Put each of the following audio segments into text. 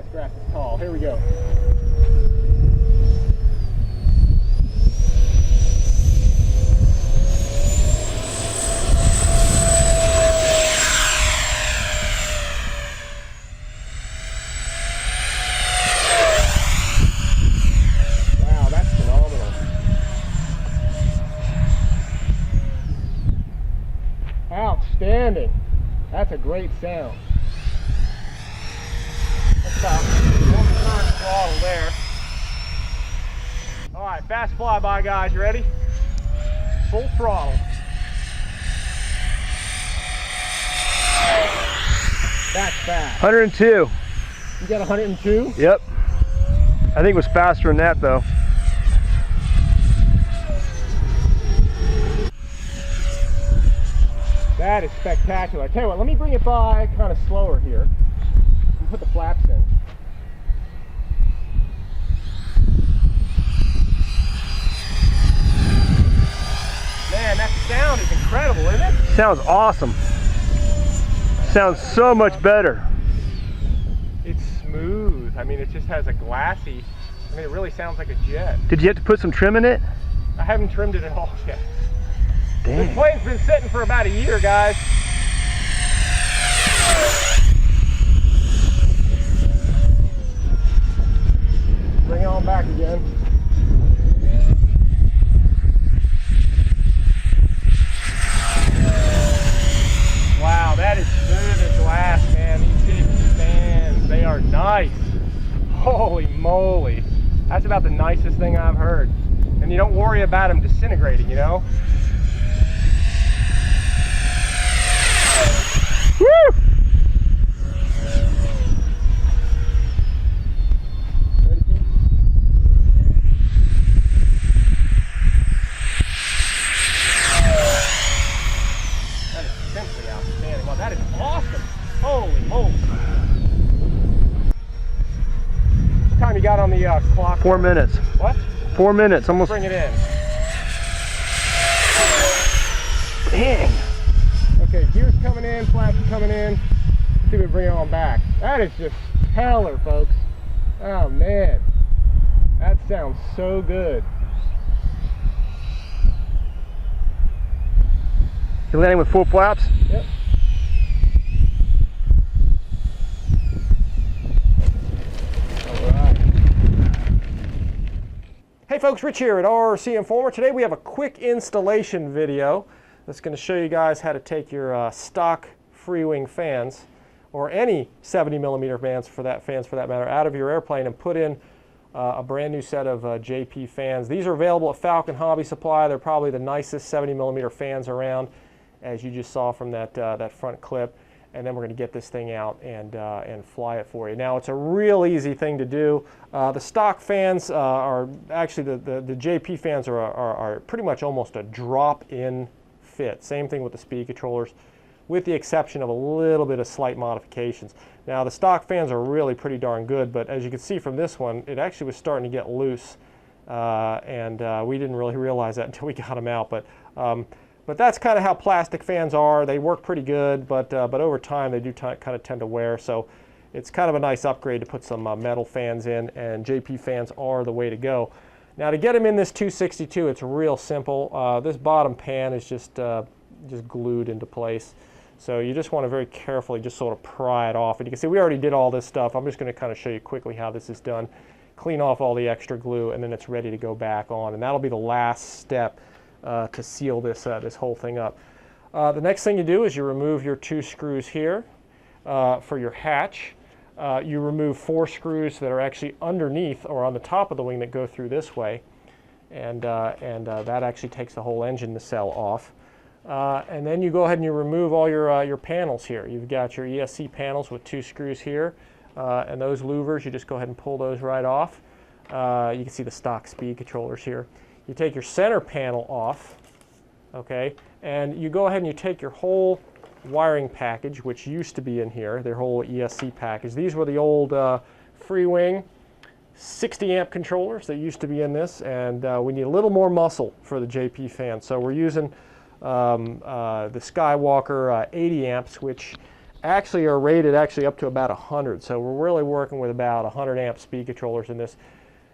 this grass is tall. Here we go. Wow, that's phenomenal. Outstanding. That's a great sound. That's about 1/3 throttle there. All right, fast flyby, guys. You ready? Full throttle. That's fast. 102. You got 102? Yep. I think it was faster than that though. That is spectacular. I tell you what, let me bring it by kind of slower here and put the flaps in. Man, that sound is incredible, isn't it? Sounds awesome. Sounds so much better. It's smooth. I mean, it just has a glassy, I mean, it really sounds like a jet. Did you have to put some trim in it? I haven't trimmed it at all yet. Dang. This plane's been sitting for about a year, guys. Bring it on back again. Wow, that is smooth as glass, man. These JP fans, they are nice. Holy moly. That's about the nicest thing I've heard. And you don't worry about them disintegrating, you know? Woo! Ready, Pete? That is simply outstanding. Wow, that is awesome. Holy moly. What time you got on the clock? 4 minutes. What? 4 minutes, almost. Bring it in. Dang. Okay, gears coming in, flaps coming in. Let's see if we bring it on back. That is just stellar, folks. Oh man, that sounds so good. You landing with full flaps? Yep. All right. Hey folks, Rich here at RCINFORMER. Today we have a quick installation video that's going to show you guys how to take your stock free wing fans, or any 70mm fans for that matter, out of your airplane and put in a brand new set of JP fans. These are available at Falcon Hobby Supply. They're probably the nicest 70mm fans around, as you just saw from that front clip. And then we're going to get this thing out and fly it for you. Now, it's a real easy thing to do. The stock fans are actually the JP fans are pretty much almost a drop-in fit. Same thing with the speed controllers, with the exception of a little bit of slight modifications. Now, the stock fans are really pretty darn good, but as you can see from this one, it actually was starting to get loose, and we didn't really realize that until we got them out. But that's kind of how plastic fans are. They work pretty good, but over time they do kind of tend to wear. So it's kind of a nice upgrade to put some metal fans in, and JP fans are the way to go. Now, to get them in this 262, it's real simple. This bottom pan is just glued into place. So you just want to very carefully just sort of pry it off. And you can see we already did all this stuff. I'm just going to kind of show you quickly how this is done. Clean off all the extra glue, and then it's ready to go back on. And that'll be the last step to seal this whole thing up. The next thing you do is you remove your 2 screws here for your hatch. You remove 4 screws that are actually underneath or on the top of the wing that go through this way, and that actually takes the whole engine nacelle off. And then you go ahead and you remove all your panels here. You've got your ESC panels with 2 screws here, and those louvers, you just go ahead and pull those right off. You can see the stock speed controllers here. You take your center panel off, okay, and you go ahead and you take your whole wiring package, which used to be in here, their whole ESC package. These were the old free wing 60 amp controllers that used to be in this, and we need a little more muscle for the JP fan. So we're using the Skywalker 80 amps, which actually are rated up to about 100. So we're really working with about 100 amp speed controllers in this.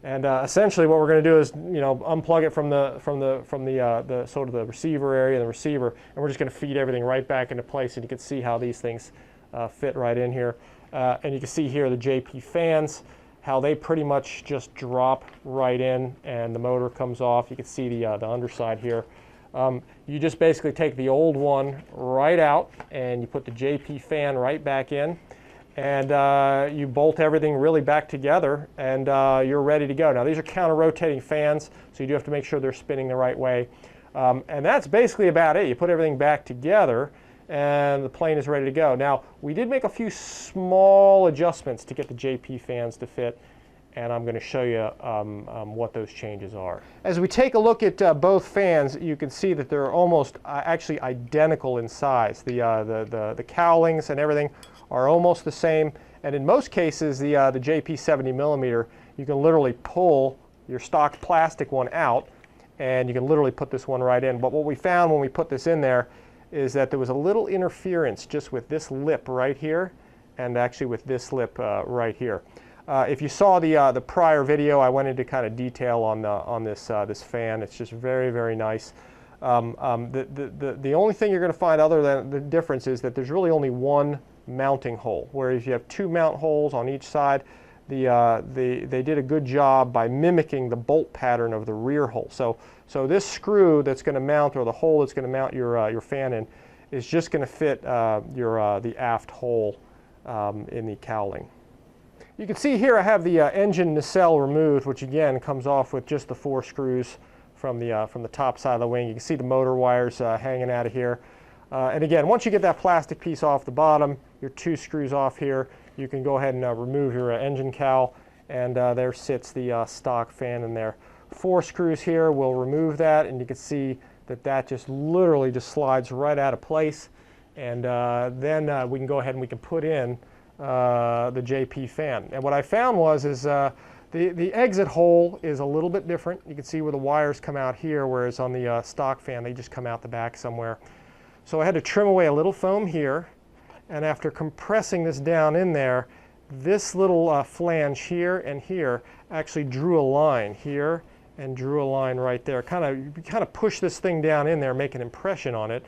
And essentially what we're going to do is, unplug it from the sort of the receiver area, the receiver, and we're just going to feed everything right back into place. And you can see how these things fit right in here. And you can see here the JP fans, how they pretty much just drop right in, and the motor comes off. You can see the underside here. You just basically take the old one right out, and you put the JP fan right back in, and you bolt everything really back together, and you're ready to go. Now these are counter-rotating fans, so you do have to make sure they're spinning the right way. And that's basically about it. You put everything back together, and the plane is ready to go. Now, we did make a few small adjustments to get the JP fans to fit, and I'm going to show you what those changes are. As we take a look at both fans, you can see that they're almost actually identical in size. The cowlings and everything are almost the same, and in most cases, the JP 70 millimeter, you can literally pull your stock plastic one out, and you can literally put this one right in. But what we found when we put this in there is that there was a little interference just with this lip right here, and actually with this lip right here. If you saw the prior video, I went into kind of detail on this fan. It's just very, very nice. The only thing you're going to find other than the difference is that there's really only one mounting hole, whereas you have two mount holes on each side. They did a good job by mimicking the bolt pattern of the rear hole. So this screw that's going to mount, or the hole that's going to mount your fan in, is just going to fit the aft hole in the cowling. You can see here I have the engine nacelle removed, which again comes off with just the 4 screws from the top side of the wing. You can see the motor wires hanging out of here. And again, once you get that plastic piece off the bottom, your 2 screws off here, you can go ahead and remove your engine cowl, and there sits the stock fan in there. 4 screws here will remove that, and you can see that just literally just slides right out of place. And then we can go ahead and we can put in the JP fan. And what I found was the exit hole is a little bit different. You can see where the wires come out here, whereas on the stock fan they just come out the back somewhere. So I had to trim away a little foam here, and after compressing this down in there, this little flange here and here actually drew a line here and drew a line right there. Kind of push this thing down in there, make an impression on it.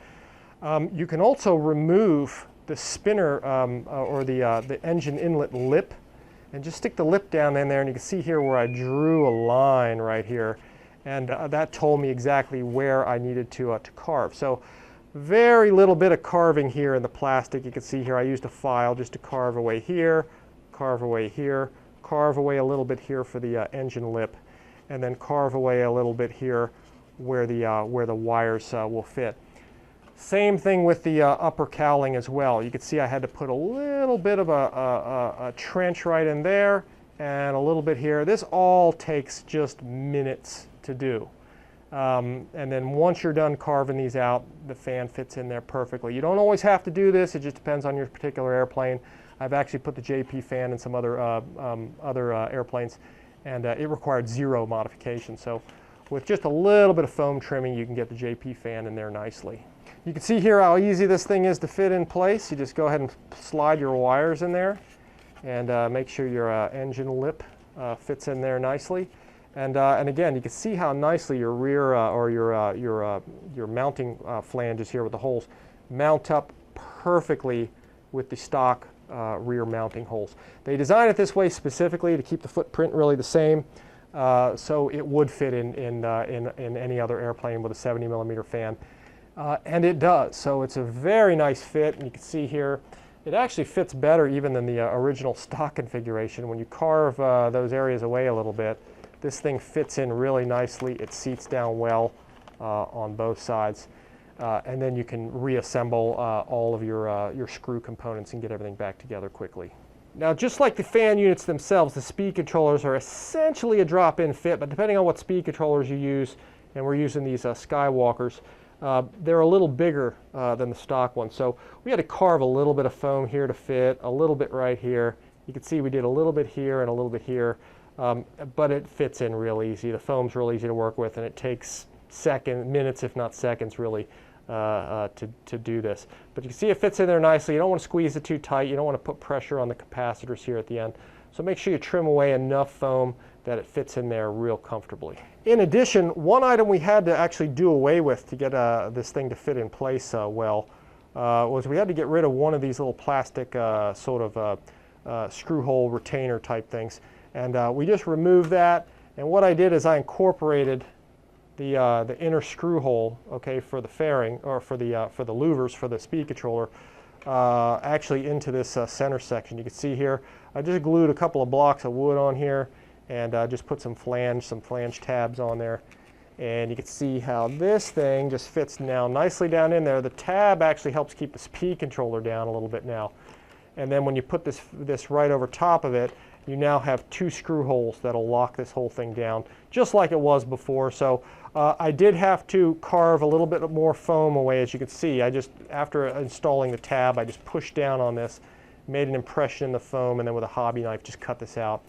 You can also remove the spinner or the engine inlet lip, and just stick the lip down in there, and you can see here where I drew a line right here, and that told me exactly where I needed to carve. So very little bit of carving here in the plastic. You can see here I used a file just to carve away here, carve away here, carve away a little bit here for the engine lip, and then carve away a little bit here where the wires will fit. Same thing with the upper cowling as well. You can see I had to put a little bit of a trench right in there and a little bit here. This all takes just minutes to do. And then once you're done carving these out, the fan fits in there perfectly. You don't always have to do this. It just depends on your particular airplane. I've actually put the JP fan in some other airplanes, and it required 0 modification. So with just a little bit of foam trimming, you can get the JP fan in there nicely. You can see here how easy this thing is to fit in place. You just go ahead and slide your wires in there, and make sure your engine lip fits in there nicely. And again, you can see how nicely your rear or your mounting flanges here with the holes mount up perfectly with the stock rear mounting holes. They designed it this way specifically to keep the footprint really the same, so it would fit in any other airplane with a 70 millimeter fan. And it does, so it's a very nice fit, and you can see here it actually fits better even than the original stock configuration. When you carve those areas away a little bit, this thing fits in really nicely. It seats down well on both sides, and then you can reassemble all of your screw components and get everything back together quickly. Now, just like the fan units themselves, the speed controllers are essentially a drop-in fit, but depending on what speed controllers you use, and we're using these Skywalkers, they're a little bigger than the stock ones. So we had to carve a little bit of foam here to fit, a little bit right here. You can see we did a little bit here and a little bit here, but it fits in real easy. The foam's real easy to work with, and it takes minutes if not seconds really to do this. But you can see it fits in there nicely. You don't want to squeeze it too tight. You don't want to put pressure on the capacitors here at the end. So make sure you trim away enough foam that it fits in there real comfortably. In addition, one item we had to actually do away with to get this thing to fit in place well was we had to get rid of one of these little plastic sort of screw hole retainer type things. And we just removed that. And what I did is I incorporated the inner screw hole, okay, for the fairing, or for the louvers for the speed controller, actually into this center section. You can see here, I just glued a couple of blocks of wood on here, and just put some flange tabs on there. And you can see how this thing just fits now nicely down in there. The tab actually helps keep the speed controller down a little bit now. And then when you put this right over top of it, you now have two screw holes that'll lock this whole thing down, just like it was before. So I did have to carve a little bit more foam away, as you can see. After installing the tab, I just pushed down on this, made an impression in the foam, and then with a hobby knife just cut this out.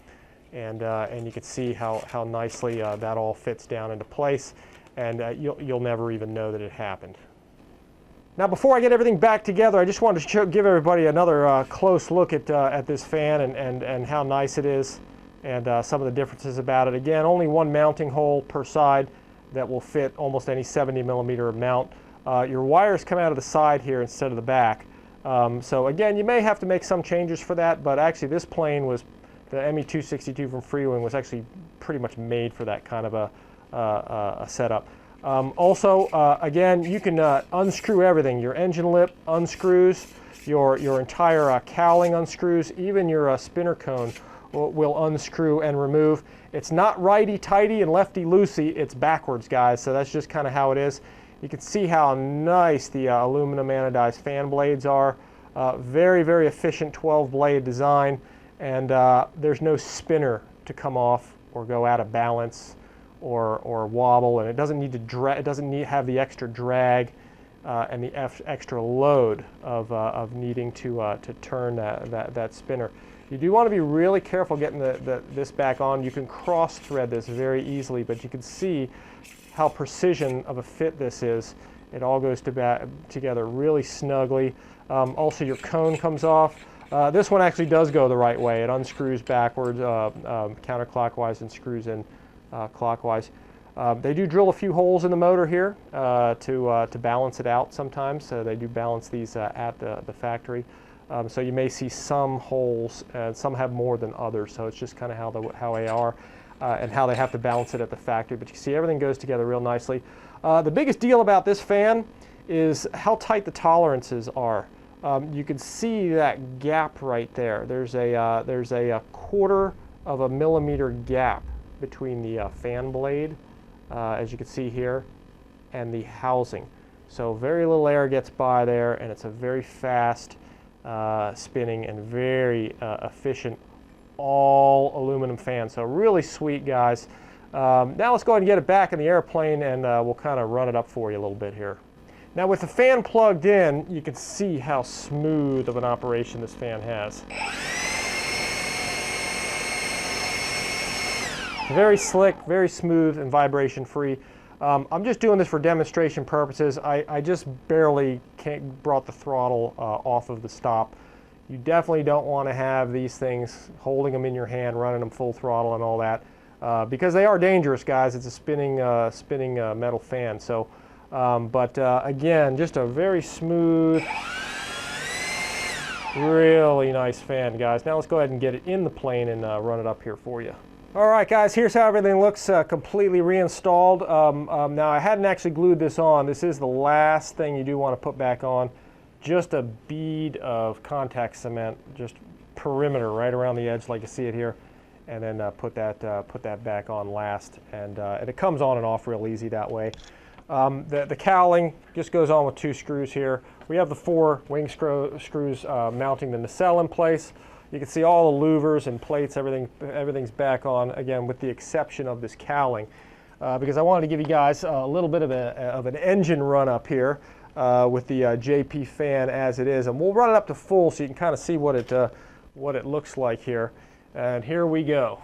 And you can see how nicely that all fits down into place, and you'll never even know that it happened. Now, before I get everything back together, I just wanted to give everybody another close look at this fan and how nice it is, and some of the differences about it. Again, only one mounting hole per side that will fit almost any 70mm mount. Your wires come out of the side here instead of the back. So again, you may have to make some changes for that, but actually this plane was, the ME262 from Freewing, was actually pretty much made for that kind of a setup. Also, again, you can unscrew everything. Your engine lip unscrews, your entire cowling unscrews, even your spinner cone will unscrew and remove. It's not righty-tighty and lefty-loosey, it's backwards, guys, so that's just kind of how it is. You can see how nice the aluminum anodized fan blades are. Very, very efficient 12-blade design. And there's no spinner to come off or go out of balance or wobble, and it doesn't need to have the extra drag and the extra load of needing to turn that spinner. You do want to be really careful getting this back on. You can cross thread this very easily, but you can see how precision of a fit this is. It all goes together really snugly. Also, your cone comes off. This one actually does go the right way. It unscrews backwards, counterclockwise, and screws in clockwise. They do drill a few holes in the motor here to balance it out sometimes. So they do balance these at the factory. So you may see some holes, and some have more than others. So it's just kind of how they are and how they have to balance it at the factory. But you see everything goes together real nicely. The biggest deal about this fan is how tight the tolerances are. You can see that gap right there. There's a 1/4 of a millimeter gap between the fan blade, as you can see here, and the housing. So very little air gets by there, and it's a very fast spinning and very efficient all aluminum fan. So really sweet, guys. Now let's go ahead and get it back in the airplane, and we'll kind of run it up for you a little bit here. Now with the fan plugged in, you can see how smooth of an operation this fan has. Very slick, very smooth, and vibration free. I'm just doing this for demonstration purposes. I just barely brought the throttle off of the stop. You definitely don't want to have these things, holding them in your hand, running them full throttle and all that, because they are dangerous, guys. It's a spinning metal fan. So. Again, just a very smooth, really nice fan, guys. Now let's go ahead and get it in the plane and run it up here for you. All right, guys, here's how everything looks completely reinstalled. Now, I hadn't actually glued this on. This is the last thing you do want to put back on. Just a bead of contact cement, just perimeter right around the edge like you see it here, and then put that back on last. And it comes on and off real easy that way. The cowling just goes on with 2 screws here. We have the 4 wing screws mounting the nacelle in place. You can see all the louvers and plates, everything's back on, again, with the exception of this cowling. Because I wanted to give you guys a little bit of an engine run up here with the JP fan as it is. And we'll run it up to full so you can kind of see what it looks like here. And here we go.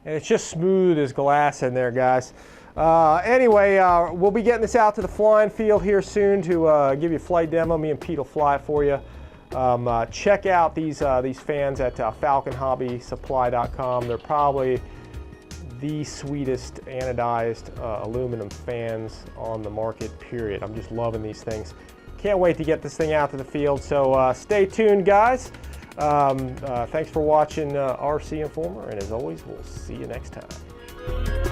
and it's just smooth as glass in there, guys. Anyway, we'll be getting this out to the flying field here soon to give you a flight demo. Me and Pete will fly it for you. Check out these fans at falconhobbysupply.com. They're probably the sweetest anodized aluminum fans on the market, period. I'm just loving these things. Can't wait to get this thing out to the field, so stay tuned, guys. Thanks for watching RC Informer, and as always, we'll see you next time.